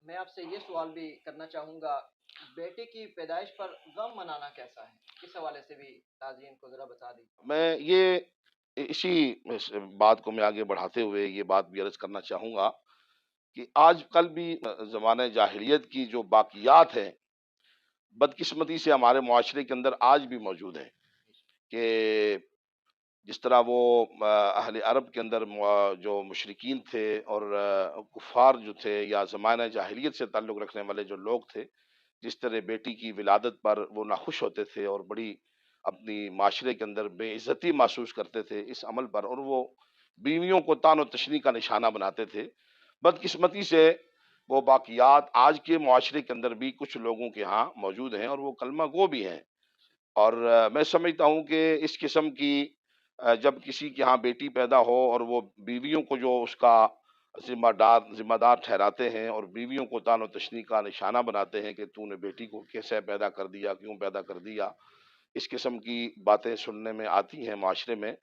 میں آپ سے یہ سوال بھی کرنا چاہوں گا، بیٹے کی پیدائش پر غم منانا کیسا ہے؟ اس حوالے سے بھی ناظرین کو ذرا بتا دیجیے۔ میں یہ اسی اس بات کو میں آگے بڑھاتے ہوئے یہ بات بھی عرض کرنا چاہوں گا کہ آج کل بھی زمانہ جاہلیت کی جو باقیات ہیں بدقسمتی سے ہمارے معاشرے کے اندر آج بھی موجود ہیں، کہ جس طرح وہ اہل عرب کے اندر جو مشرکین تھے اور کفار جو تھے یا زمانہ جاہلیت سے تعلق رکھنے والے جو لوگ تھے، جس طرح بیٹی کی ولادت پر وہ ناخوش ہوتے تھے اور بڑی اپنی معاشرے کے اندر بے عزتی محسوس کرتے تھے اس عمل پر، اور وہ بیویوں کو طعن و تشنیع کا نشانہ بناتے تھے، بدقسمتی سے وہ باقیات آج کے معاشرے کے اندر بھی کچھ لوگوں کے ہاں موجود ہیں اور وہ کلمہ گو بھی ہیں۔ اور میں سمجھتا ہوں کہ اس قسم کی جب کسی کے ہاں بیٹی پیدا ہو اور وہ بیویوں کو جو اس کا ذمہ دار ٹھہراتے ہیں اور بیویوں کو طعن و تشنیع کا نشانہ بناتے ہیں کہ تو نے بیٹی کو کیسے پیدا کر دیا، کیوں پیدا کر دیا، اس قسم کی باتیں سننے میں آتی ہیں معاشرے میں،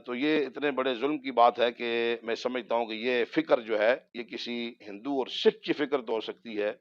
تو یہ اتنے بڑے ظلم کی بات ہے کہ میں سمجھتا ہوں کہ یہ فکر جو ہے یہ کسی ہندو اور سکھ کی فکر تو ہو سکتی ہے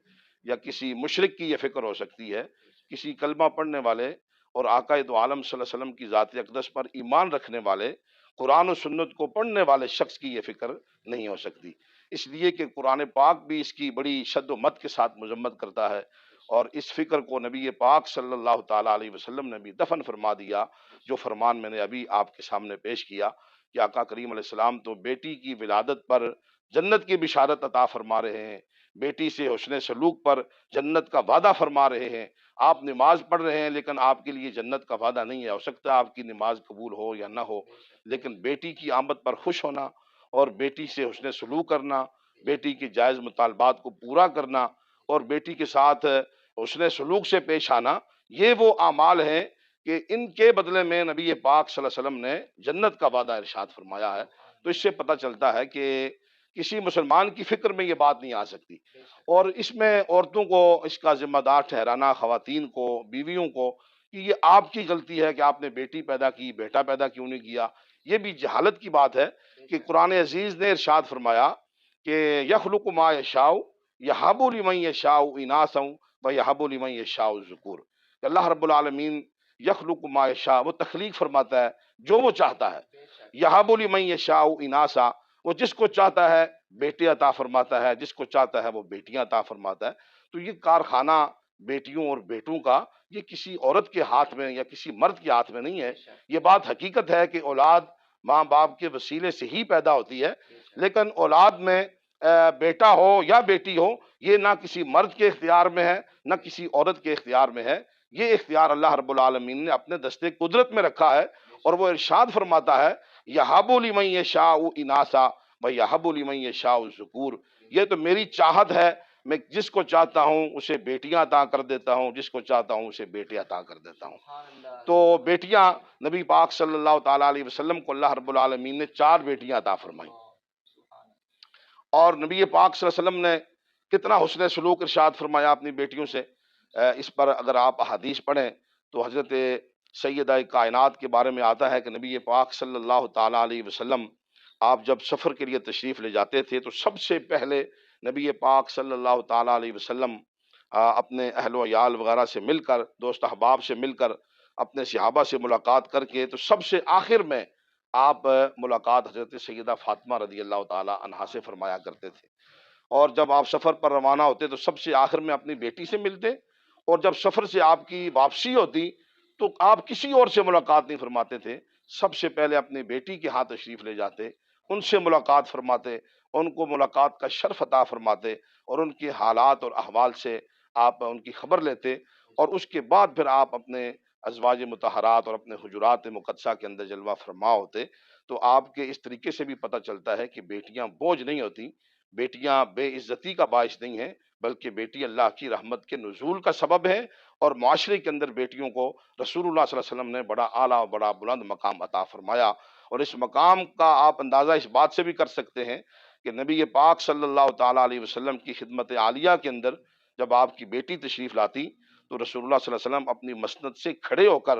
یا کسی مشرک کی یہ فکر ہو سکتی ہے، کسی کلمہ پڑھنے والے اور آقا دو عالم صلی اللہ علیہ وسلم کی ذات اقدس پر ایمان رکھنے والے، قرآن و سنت کو پڑھنے والے شخص کی یہ فکر نہیں ہو سکتی، اس لیے کہ قرآن پاک بھی اس کی بڑی شد و مت کے ساتھ مذمت کرتا ہے، اور اس فکر کو نبی پاک صلی اللہ تعالیٰ علیہ وسلم نے بھی دفن فرما دیا، جو فرمان میں نے ابھی آپ کے سامنے پیش کیا کہ آقا کریم علیہ السلام تو بیٹی کی ولادت پر جنت کی بشارت عطا فرما رہے ہیں، بیٹی سے حسن سلوک پر جنت کا وعدہ فرما رہے ہیں، آپ نماز پڑھ رہے ہیں لیکن آپ کے لیے جنت کا وعدہ نہیں ہے، ہو سکتا ہے آپ کی نماز قبول ہو یا نہ ہو، لیکن بیٹی کی آمد پر خوش ہونا اور بیٹی سے حسن سلوک کرنا، بیٹی کے جائز مطالبات کو پورا کرنا اور بیٹی کے ساتھ حسن سلوک سے پیش آنا، یہ وہ اعمال ہیں کہ ان کے بدلے میں نبی پاک صلی اللہ علیہ وسلم نے جنت کا وعدہ ارشاد فرمایا ہے، تو اس سے پتہ چلتا ہے کہ کسی مسلمان کی فکر میں یہ بات نہیں آ سکتی، اور اس میں عورتوں کو اس کا ذمہ دار ٹھہرانا، خواتین کو، بیویوں کو، کہ یہ آپ کی غلطی ہے کہ آپ نے بیٹی پیدا کی، بیٹا پیدا کیوں نہیں کیا، یہ بھی جہالت کی بات ہے کہ قرآن عزیز نے ارشاد فرمایا کہ یخلق ما یشاء یہب لمن یشاء اناثا ویہب لمن یشاء الذکور، کہ اللہ رب العالمین یخلق ما یشاء، وہ تخلیق فرماتا ہے جو وہ چاہتا ہے، یہب لمن یشاء اناثا، وہ جس کو چاہتا ہے بیٹے عطا فرماتا ہے، جس کو چاہتا ہے وہ بیٹیاں عطا فرماتا ہے، تو یہ کارخانہ بیٹیوں اور بیٹوں کا یہ کسی عورت کے ہاتھ میں یا کسی مرد کے ہاتھ میں نہیں ہے، یہ بات حقیقت ہے کہ اولاد ماں باپ کے وسیلے سے ہی پیدا ہوتی ہے، لیکن اولاد میں بیٹا ہو یا بیٹی ہو، یہ نہ کسی مرد کے اختیار میں ہے نہ کسی عورت کے اختیار میں ہے، یہ اختیار اللہ رب العالمین نے اپنے دستے قدرت میں رکھا ہے، اور وہ ارشاد فرماتا ہے یہب لمن یشاء اناثا ویہب لمن یشاء الذکور، یہ تو میری چاہت ہے، میں جس کو چاہتا ہوں اسے بیٹیاں عطا کر دیتا ہوں، جس کو چاہتا ہوں اسے بیٹے عطا کر دیتا ہوں۔ تو بیٹیاں نبی پاک صلی اللہ تعالیٰ علیہ وسلم کو اللہ رب العالمین نے 4 بیٹیاں عطا فرمائیں، اور نبی پاک صلی اللہ علیہ وسلم نے کتنا حسن سلوک ارشاد فرمایا اپنی بیٹیوں سے، اس پر اگر آپ احادیث پڑھیں تو حضرت سیدہ کائنات کے بارے میں آتا ہے کہ نبی پاک صلی اللہ تعالیٰ علیہ وسلم آپ جب سفر کے لیے تشریف لے جاتے تھے تو سب سے پہلے نبی پاک صلی اللہ تعالیٰ علیہ وسلم اپنے اہل و عیال وغیرہ سے مل کر، دوست احباب سے مل کر، اپنے صحابہ سے ملاقات کر کے، تو سب سے آخر میں آپ ملاقات حضرت سیدہ فاطمہ رضی اللہ تعالیٰ عنہا سے فرمایا کرتے تھے، اور جب آپ سفر پر روانہ ہوتے تو سب سے آخر میں اپنی بیٹی سے ملتے، اور جب سفر سے آپ کی واپسی ہوتی تو آپ کسی اور سے ملاقات نہیں فرماتے تھے، سب سے پہلے اپنی بیٹی کے ہاں تشریف لے جاتے، ان سے ملاقات فرماتے، ان کو ملاقات کا شرف عطا فرماتے، اور ان کے حالات اور احوال سے آپ ان کی خبر لیتے، اور اس کے بعد پھر آپ اپنے ازواج مطہرات اور اپنے حجرات مقدسہ کے اندر جلوہ فرما ہوتے، تو آپ کے اس طریقے سے بھی پتہ چلتا ہے کہ بیٹیاں بوجھ نہیں ہوتی، بیٹیاں بے عزتی کا باعث نہیں ہیں، بلکہ بیٹی اللہ کی رحمت کے نزول کا سبب ہے، اور معاشرے کے اندر بیٹیوں کو رسول اللہ صلی اللہ علیہ وسلم نے بڑا اعلیٰ اور بڑا بلند مقام عطا فرمایا، اور اس مقام کا آپ اندازہ اس بات سے بھی کر سکتے ہیں کہ نبی پاک صلی اللہ تعالیٰ علیہ وسلم کی خدمت عالیہ کے اندر جب آپ کی بیٹی تشریف لاتی تو رسول اللہ صلی اللہ علیہ وسلم اپنی مسند سے کھڑے ہو کر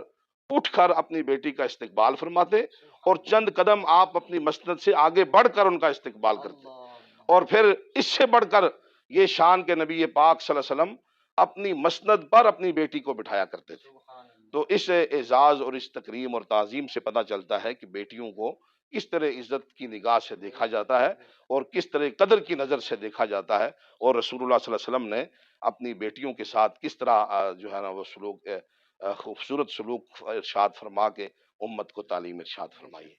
اٹھ کر اپنی بیٹی کا استقبال فرماتے، اور چند قدم آپ اپنی مسند سے آگے بڑھ کر ان کا استقبال کرتے، اور پھر اس سے بڑھ کر یہ شان کے نبی پاک صلی اللہ علیہ وسلم اپنی مسند پر اپنی بیٹی کو بٹھایا کرتے تھے۔ سبحان اللہ۔ تو اس اعزاز اور اس تکریم اور تعظیم سے پتہ چلتا ہے کہ بیٹیوں کو کس طرح عزت کی نگاہ سے دیکھا جاتا ہے اور کس طرح قدر کی نظر سے دیکھا جاتا ہے، اور رسول اللہ صلی اللہ علیہ وسلم نے اپنی بیٹیوں کے ساتھ کس طرح جو ہے نا وہ سلوک خوبصورت سلوک ارشاد فرما کے امت کو تعلیم ارشاد فرمائی ہے۔